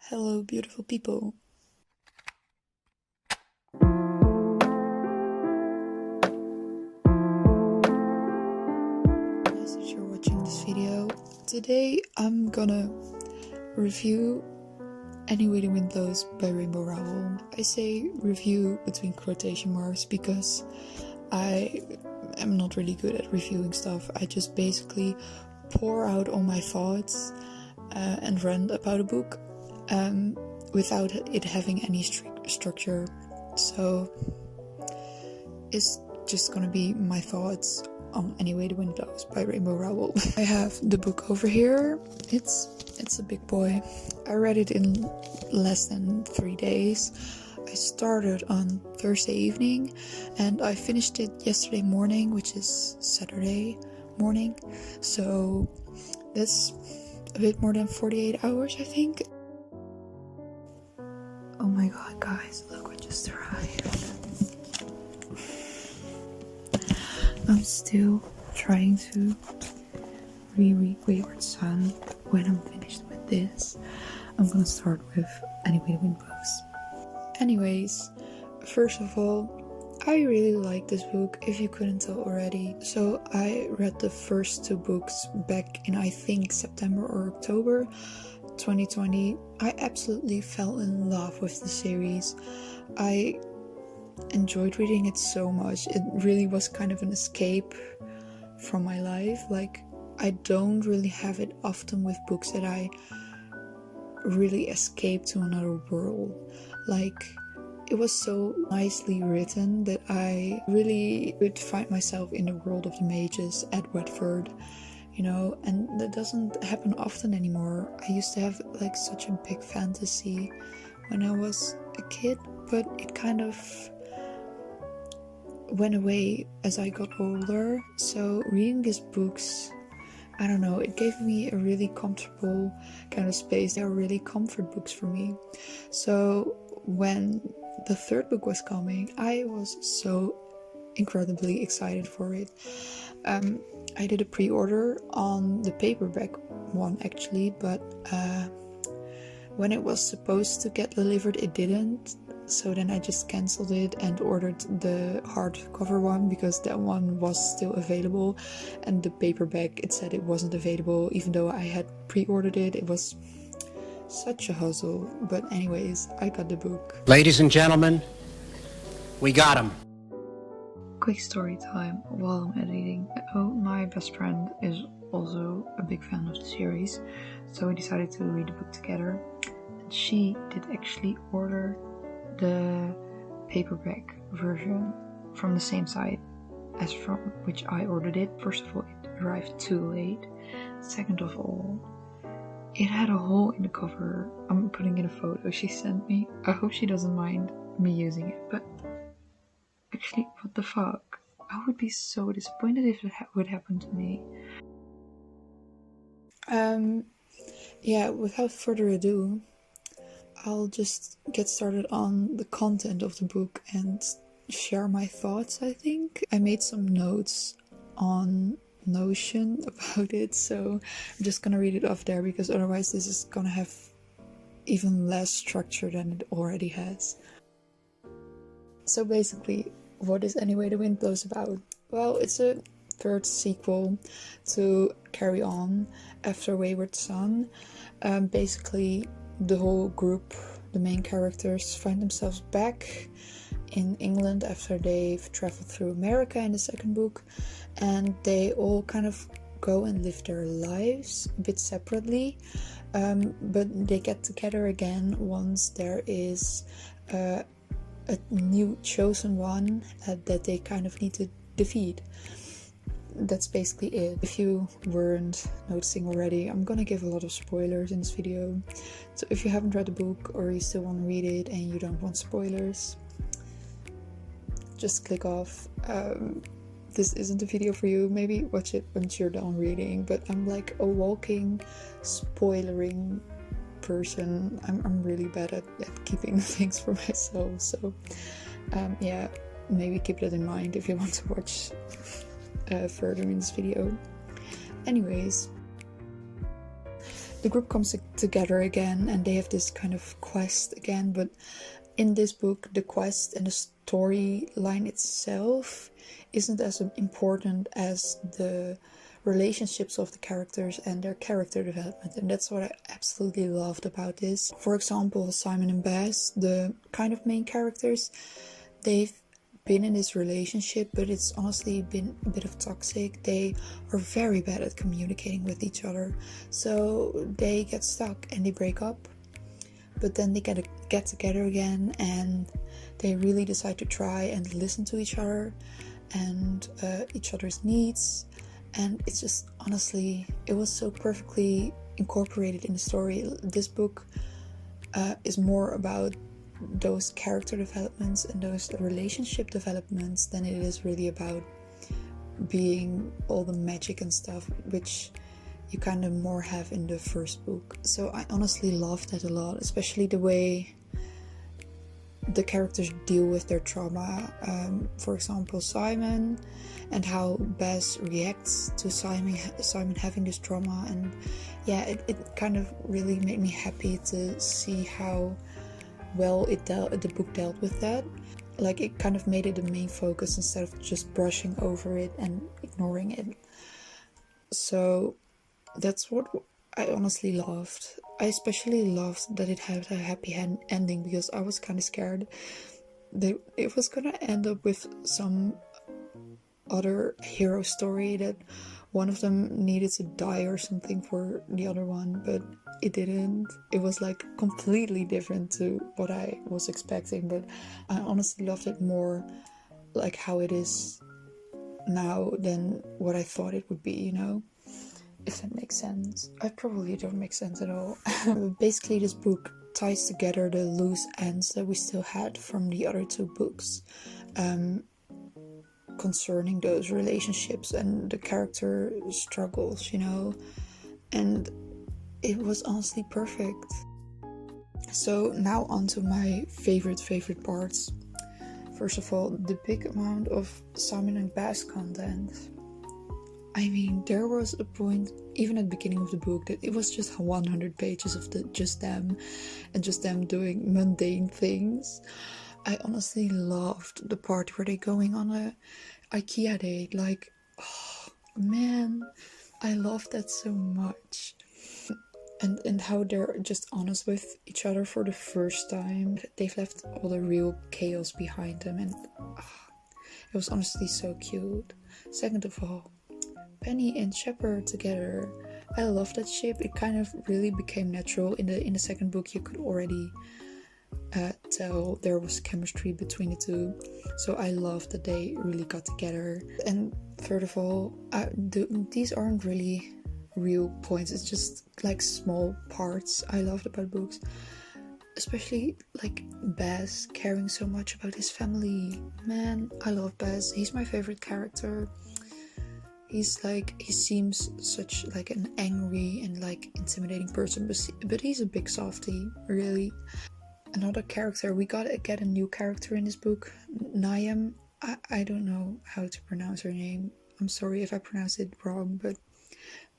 Hello, beautiful people. Nice that you're watching this video. Today I'm gonna review Any Way the Wind Blows by rowell. I say review between quotation marks because I am not really good at reviewing stuff. I just basically pour out all my thoughts and rant about a book without it having any structure. So it's just gonna be my thoughts on Any Way the Wind Blows by rowell. I have the book over here. It's a big boy. I read it in less than 3 days. I started on Thursday evening and I finished it yesterday morning, which is Saturday morning. So that's a bit more than 48 hours, I think. Oh my god, guys, look what just arrived. I'm still trying to reread Wayward Son. When I'm finished with this, I'm gonna start with Any Way the Wind Blows. Anyways, first of all, I really like this book, if you couldn't tell already. So I read the first 2 books back in, I think, September or October 2020. I absolutely fell in love with the series. I enjoyed reading it so much. It really was kind of an escape from my life. Like, I don't really have it often with books that I really escape to another world. Like, it was so nicely written that I really would find myself in the world of the mages at Watford, you know, and that doesn't happen often anymore. I used to have like such a big fantasy when I was a kid, but it kind of went away as I got older. So reading these books, I don't know, it gave me a really comfortable kind of space. They are really comfort books for me. So when the 3rd book was coming, I was so incredibly excited for it. I did a pre-order on the paperback one actually, but when it was supposed to get delivered, it didn't. So then I just cancelled it and ordered the hardcover one because that one was still available, and the paperback, it said it wasn't available even though I had pre-ordered it. It was such a hustle, but anyways, I got the book. Ladies and gentlemen, we got him. Quick story time while I'm editing. Oh, my best friend is also a big fan of the series, so we decided to read the book together. And she did actually order the paperback version from the same site as from which I ordered it. First of all, it arrived too late. Second of all, it had a hole in the cover. I'm putting in a photo she sent me. I hope she doesn't mind me using it, but actually, what the fuck? I would be so disappointed if it would happen to me. Yeah, without further ado, I'll just get started on the content of the book and share my thoughts, I think. I made some notes on Notion about it, so I'm just gonna read it off there because otherwise this is gonna have even less structure than it already has. So basically, what is Any Way the Wind Blows about? Well, it's a 3rd sequel to carry on after Wayward Son. Basically, the whole group, the main characters, find themselves back in England after they've traveled through America in the 2nd book, and they all kind of go and live their lives a bit separately, but they get together again once there is a new chosen one that they kind of need to defeat. That's basically it. If you weren't noticing already, I'm gonna give a lot of spoilers in this video. So if you haven't read the book or you still want to read it and you don't want spoilers, just click off. This isn't a video for you. Maybe watch it once you're done reading, but I'm like a walking spoilering person. I'm really bad at keeping things for myself, so yeah, maybe keep that in mind if you want to watch further in this video. Anyways, the group comes together again, and they have this kind of quest again. But in this book, the quest and the storyline itself isn't as important as the relationships of the characters and their character development, and that's what I absolutely loved about this. For example, Simon and Bess, the kind of main characters, they've been in this relationship, but it's honestly been a bit of toxic. They are very bad at communicating with each other, so they get stuck and they break up. But then they get together again, and they really decide to try and listen to each other and each other's needs. And it's just, honestly, it was so perfectly incorporated in the story. This book is more about those character developments and those relationship developments than it is really about being all the magic and stuff, which you kind of more have in the first book. So I honestly loved that a lot, especially the way the characters deal with their trauma. For example, Simon, and how Bess reacts to Simon having this trauma. And yeah, it kind of really made me happy to see how well the book dealt with that. Like, it kind of made it the main focus instead of just brushing over it and ignoring it. So that's what I honestly loved. I especially loved that it had a happy ending, because I was kind of scared that it was gonna end up with some other hero story, that one of them needed to die or something for the other one, but it didn't. It was like completely different to what I was expecting, but I honestly loved it more like how it is now than what I thought it would be, you know? If that makes sense. I probably don't make sense at all. Basically, this book ties together the loose ends that we still had from the other two books concerning those relationships and the character struggles, you know? And it was honestly perfect. So now on to my favorite parts. First of all, the big amount of Simon and Bess content. I mean, there was a point, even at the beginning of the book, that it was just 100 pages of just them, and just them doing mundane things. I honestly loved the part where they're going on a IKEA date. Like, oh man, I love that so much. And how they're just honest with each other for the first time. They've left all the real chaos behind them, and it was honestly so cute. Second of all, Penny and Shepard together. I love that ship. It kind of really became natural. In the second book, you could already tell there was chemistry between the two. So I love that they really got together. And third of all, these aren't really real points. It's just like small parts I loved about books. Especially like Bess caring so much about his family. Man, I love Bess. He's my favorite character. He seems such like an angry and like intimidating person, but he's a big softie, really. Another character, we gotta get a new character in this book, Niam. I don't know how to pronounce her name. I'm sorry if I pronounce it wrong, but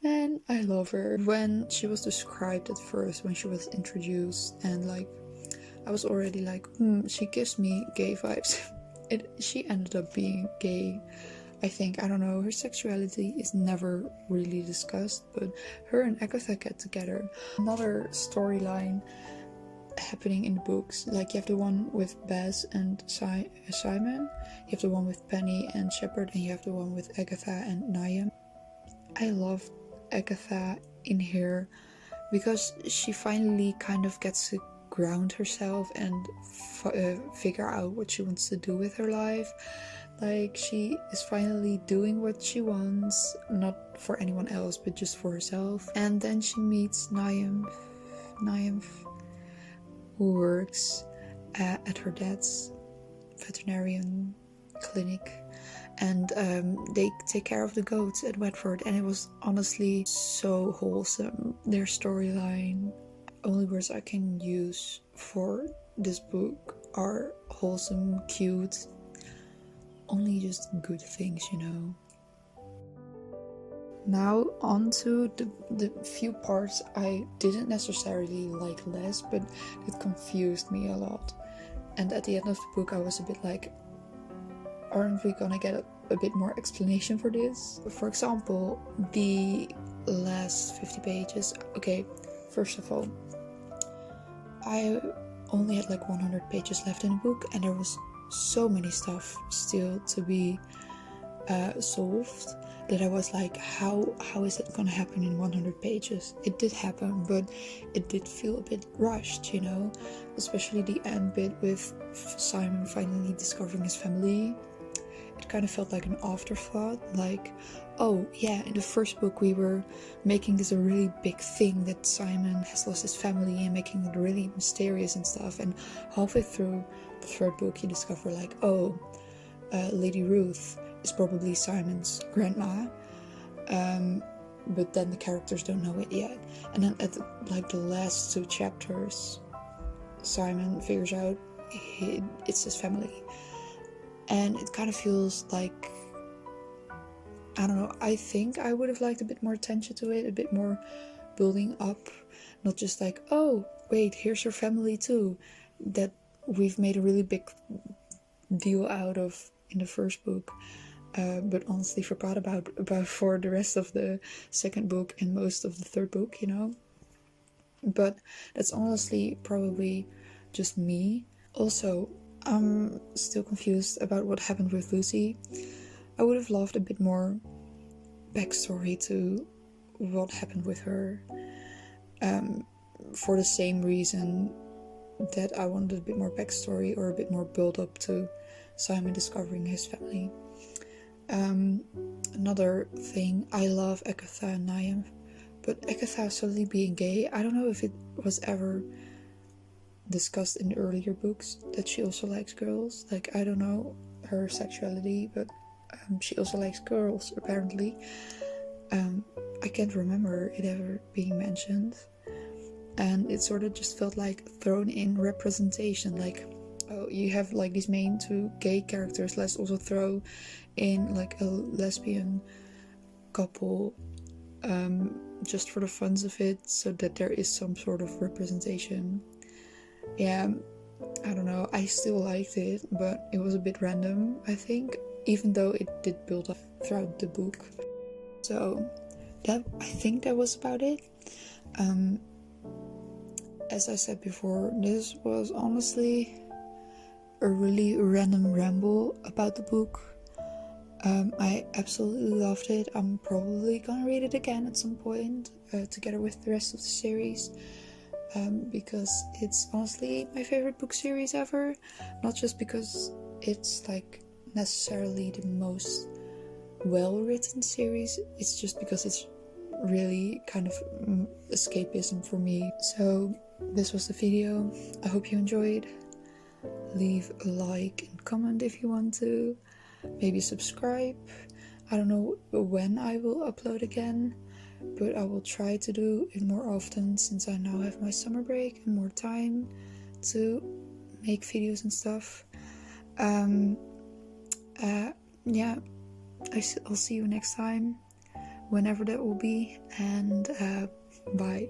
man, I love her. When she was described at first, when she was introduced, and like, I was already like, she gives me gay vibes. She ended up being gay. I think, I don't know, her sexuality is never really discussed, but her and Agatha get together. Another storyline happening in the books, like you have the one with Bess and Simon, you have the one with Penny and Shepard, and you have the one with Agatha and Niam. I love Agatha in here because she finally kind of gets to ground herself and figure out what she wants to do with her life. Like, she is finally doing what she wants, not for anyone else, but just for herself. And then she meets Niam, who works at her dad's veterinarian clinic. And they take care of the goats at Watford, and it was honestly so wholesome. Their storyline, only words I can use for this book are wholesome, cute, only just good things, you know. Now on to the few parts I didn't necessarily like less, but it confused me a lot. And at the end of the book I was a bit like, aren't we gonna get a bit more explanation for this? For example, the last 50 pages. Okay, first of all, I only had like 100 pages left in the book, and there was so many stuff still to be solved, that I was like, how is it gonna happen in 100 pages? It did happen, but it did feel a bit rushed, you know, especially the end bit with Simon finally discovering his family. It kind of felt like an afterthought, like, oh yeah, in the first book we were making this a really big thing that Simon has lost his family and making it really mysterious and stuff, and halfway through the third book you discover like, oh, Lady Ruth is probably Simon's grandma, but then the characters don't know it yet. And then at the last 2 chapters, Simon figures out it's his family, and it kind of feels like, I don't know, I think I would have liked a bit more attention to it, a bit more building up, not just like, oh wait, here's your family too, that we've made a really big deal out of in the first book, but honestly forgot about for the rest of the second book and most of the third book, you know. But that's honestly probably just me. Also, I'm still confused about what happened with Lucy. I would have loved a bit more backstory to what happened with her, for the same reason that I wanted a bit more backstory or a bit more build up to Simon discovering his family. Another thing, I love Agatha and Niamh, but Agatha suddenly being gay, I don't know if it was ever discussed in the earlier books that she also likes girls. Like, I don't know her sexuality, but she also likes girls apparently. I can't remember it ever being mentioned, and it sort of just felt like thrown in representation, like, oh, you have like these main 2 gay characters, let's also throw in like a lesbian couple, just for the funs of it, so that there is some sort of representation. Yeah, I don't know, I still liked it, but it was a bit random, I think, even though it did build up throughout the book. So I think that was about it. As I said before, this was honestly a really random ramble about the book. I absolutely loved it. I'm probably gonna read it again at some point, together with the rest of the series, because it's honestly my favorite book series ever. Not just because it's like necessarily the most well-written series, it's just because it's really kind of escapism for me. So this was the video. I hope you enjoyed. Leave a like and comment if you want to. Maybe subscribe. I don't know when I will upload again, but I will try to do it more often since I now have my summer break and more time to make videos and stuff. Yeah, I'll see you next time, whenever that will be, and bye.